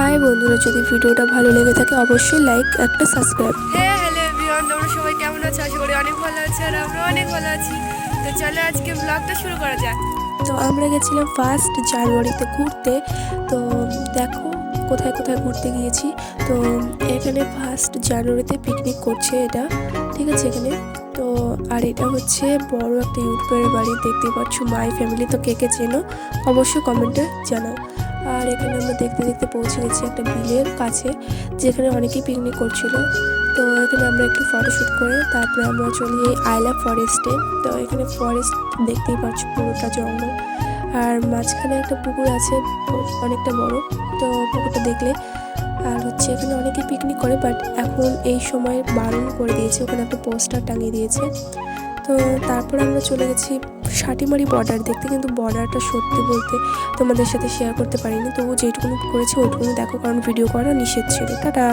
High বন্ধুরা, যদি ভিডিওটা ভালো লেগে থাকে অবশ্যই লাইক একটা সাবস্ক্রাইব। হ্যালো এভরিওয়ান, তোমরা সবাই কেমন আছো? আশা করি অনেক ভালো আছি আর আমরা অনেক ভালো আছি। তো চলো আজকে ব্লগটা শুরু করা যাক। তো আমরা গেছিলাম 1 জানুয়ারিতে ঘুরতে। তো দেখো কোথায় কোথায় ঘুরতে গিয়েছি। তো এখানে 1 জানুয়ারিতে পিকনিক করছে এটা, ঠিক আছে এখানে। তো আর এটা হচ্ছে বড় একটা ইউটিউবের বাড়ি, দেখতেই পাচ্ছ মাই ফ্যামিলি। তো কে কে চেনো অবশ্যই কমেন্টে জানাও। আর এখানে আমরা দেখতে দেখতে পৌঁছে গেছি একটা বিলের কাছে, যেখানে অনেকেই পিকনিক করছিল। তো এখানে আমরা একটু ফটোশ্যুট করে তারপরে আমরা চলি এই আইলা ফরেস্টে। তো এখানে ফরেস্ট দেখতেই পাচ্ছ, পুরোটা জঙ্গল। আর মাঝখানে একটা পুকুর আছে, অনেকটা বড়। তো পুকুরটা দেখলে আর হচ্ছে এখানে অনেকে পিকনিক করে, বাট এখন এই সময় বারণ করে দিয়েছে, ওখানে একটা পোস্টার টাঙিয়ে দিয়েছে। তো তারপর আমরা চলে গেছি সাটিমারি বর্ডার দেখতে, কিন্তু বর্ডারটা সত্যি বলতে তোমাদের সাথে শেয়ার করতে পারিনি। তবু যেটুকুনি করেছি ওইটুকুনি দেখো, কারণ ভিডিও করা নিষেধ ছিল। টাটা।